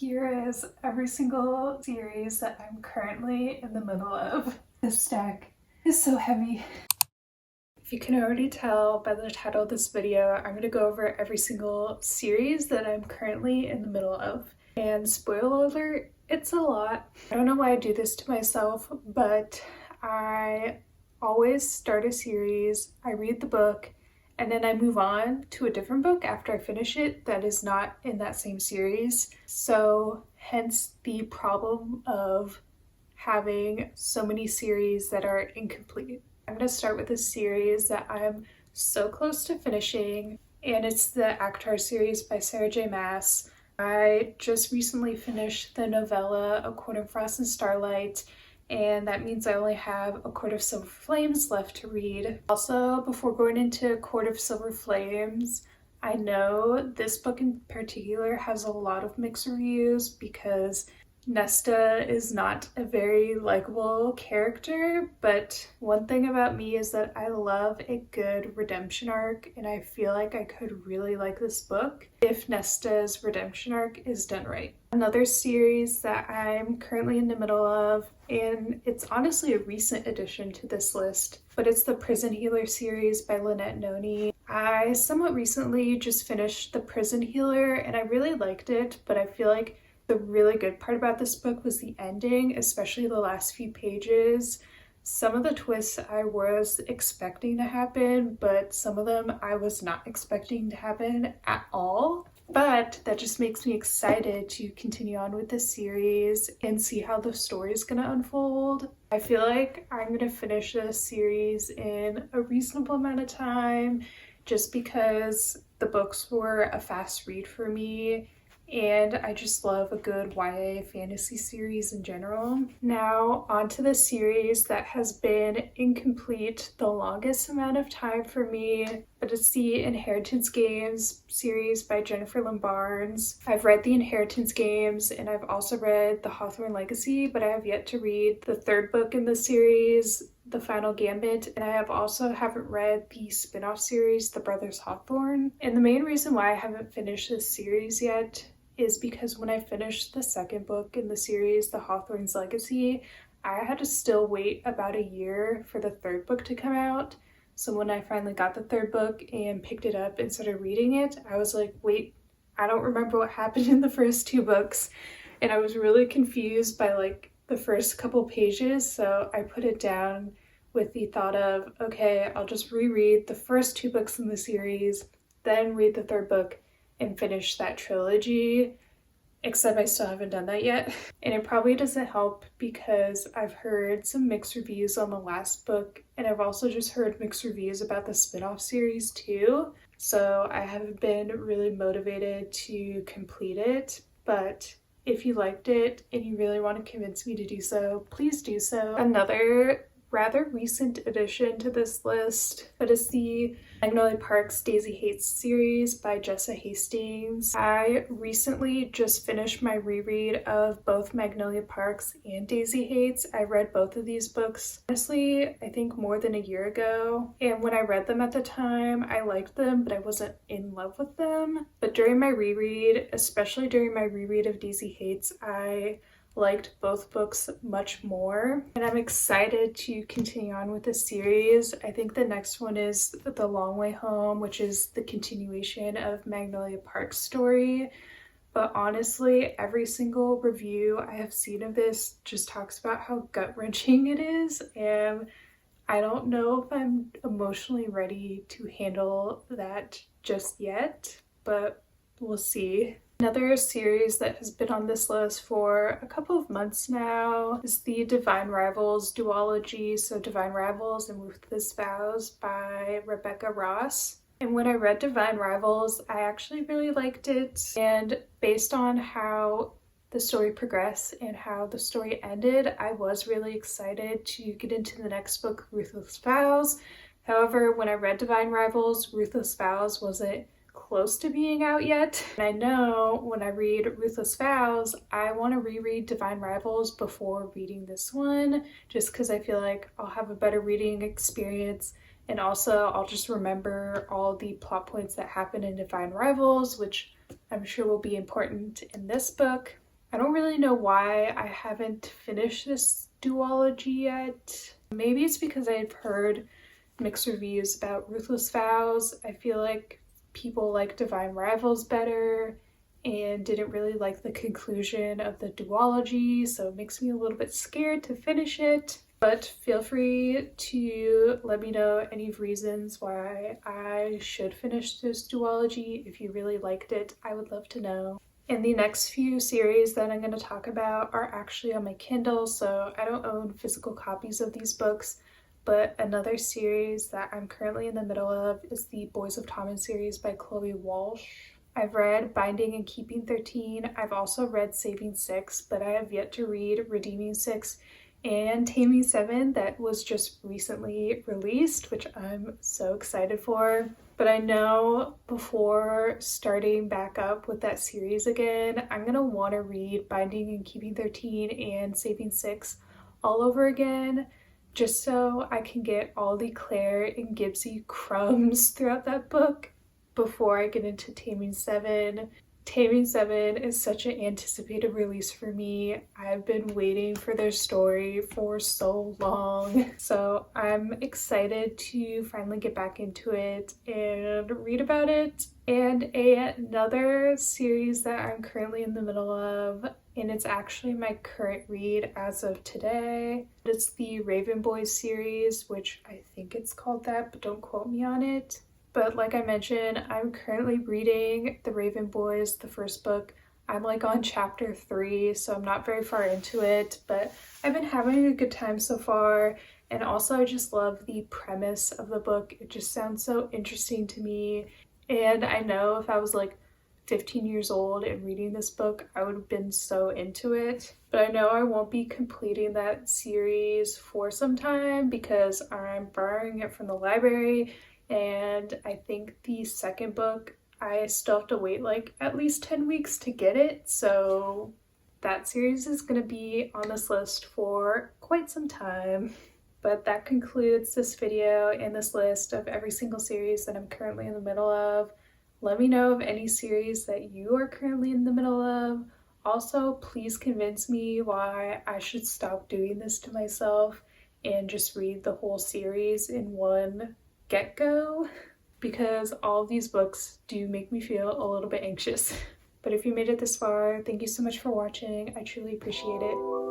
Here is every single series that I'm currently in the middle of. This stack is so heavy. If you can already tell by the title of this video, I'm going to go over every single series that I'm currently in the middle of. And spoiler alert, it's a lot. I don't know why I do this to myself, but I always start a series, I read the book, and then I move on to a different book after I finish it that is not in that same series. So hence the problem of having so many series that are incomplete. I'm going to start with a series that I'm so close to finishing, and it's the ACOTAR series by Sarah J Maas. I just recently finished the novella A Court of Frost and Starlight, and that means I only have A Court of Silver Flames left to read. Also, before going into Court of Silver Flames, I know this book in particular has a lot of mixed reviews because Nesta is not a very likable character, but one thing about me is that I love a good redemption arc, and I feel like I could really like this book if Nesta's redemption arc is done right. Another series that I'm currently in the middle of, and it's honestly a recent addition to this list, but it's the Prison Healer series by Lynette Noni. I somewhat recently just finished The Prison Healer, and I really liked it, but I feel like the really good part about this book was the ending, especially the last few pages. Some of the twists I was expecting to happen, but some of them I was not expecting to happen at all. But that just makes me excited to continue on with this series and see how the story is going to unfold. I feel like I'm going to finish this series in a reasonable amount of time just because the books were a fast read for me. And I just love a good YA fantasy series in general. Now, onto the series that has been incomplete the longest amount of time for me, but it's the Inheritance Games series by Jennifer Lynn Barnes. I've read the Inheritance Games, and I've also read The Hawthorne Legacy, but I have yet to read the third book in the series, The Final Gambit, and I haven't read the spin-off series, The Brothers Hawthorne. And the main reason why I haven't finished this series yet is because when I finished the second book in the series, The Hawthorne's Legacy, I had to still wait about a year for the third book to come out. So when I finally got the third book and picked it up and started reading it, I was like, wait, I don't remember what happened in the first two books. And I was really confused by like the first couple pages, so I put it down with the thought of, okay, I'll just reread the first two books in the series, then read the third book and finish that trilogy, except I still haven't done that yet. And it probably doesn't help because I've heard some mixed reviews on the last book, and I've also just heard mixed reviews about the spin-off series too. So I haven't been really motivated to complete it, but if you liked it and you really want to convince me to do so, please do so. Another rather recent addition to this list, but it's the Magnolia Parks Daisy Hates series by Jessa Hastings. I recently just finished my reread of both Magnolia Parks and Daisy Hates. I read both of these books, honestly, I think more than a year ago. And when I read them at the time, I liked them, but I wasn't in love with them. But during my reread, especially during my reread of Daisy Hates, I liked both books much more, and I'm excited to continue on with this series. I think the next one is The Long Way Home, which is the continuation of Magnolia Park's story. But honestly, every single review I have seen of this just talks about how gut-wrenching it is, and I don't know if I'm emotionally ready to handle that just yet, but we'll see. Another series that has been on this list for a couple of months now is the Divine Rivals duology, so Divine Rivals and Ruthless Vows by Rebecca Ross. And when I read Divine Rivals, I actually really liked it, and based on how the story progressed and how the story ended, I was really excited to get into the next book, Ruthless Vows. However, when I read Divine Rivals, Ruthless Vows wasn't close to being out yet. And I know when I read Ruthless Vows, I want to reread Divine Rivals before reading this one, just because I feel like I'll have a better reading experience, and also I'll just remember all the plot points that happen in Divine Rivals, which I'm sure will be important in this book. I don't really know why I haven't finished this duology yet. Maybe it's because I've heard mixed reviews about Ruthless Vows. I feel like people like Divine Rivals better and didn't really like the conclusion of the duology, so it makes me a little bit scared to finish it. But feel free to let me know any reasons why I should finish this duology. If you really liked it, I would love to know. And the next few series that I'm going to talk about are actually on my Kindle, so I don't own physical copies of these books. But another series that I'm currently in the middle of is the Boys of Tommen series by Chloe Walsh. I've read Binding and Keeping 13. I've also read Saving 6, but I have yet to read Redeeming 6 and Taming 7 that was just recently released, which I'm so excited for. But I know before starting back up with that series again, I'm gonna want to read Binding and Keeping 13 and Saving 6 all over again, just so I can get all the Claire and Gibbsy crumbs throughout that book before I get into Taming 7. Taming 7 is such an anticipated release for me. I've been waiting for their story for so long. So I'm excited to finally get back into it and read about it. And another series that I'm currently in the middle of, and it's actually my current read as of today. It's the Raven Boys series, which I think it's called that, but don't quote me on it. But like I mentioned, I'm currently reading The Raven Boys, the first book. I'm like on chapter 3, so I'm not very far into it, but I've been having a good time so far. And also I just love the premise of the book. It just sounds so interesting to me. And I know if I was like 15 years old and reading this book, I would have been so into it. But I know I won't be completing that series for some time because I'm borrowing it from the library. And I think the second book, I still have to wait like at least 10 weeks to get it. So that series is going to be on this list for quite some time. But that concludes this video and this list of every single series that I'm currently in the middle of. Let me know of any series that you are currently in the middle of. Also, please convince me why I should stop doing this to myself and just read the whole series in one get-go, because all of these books do make me feel a little bit anxious. But if you made it this far, thank you so much for watching. I truly appreciate it.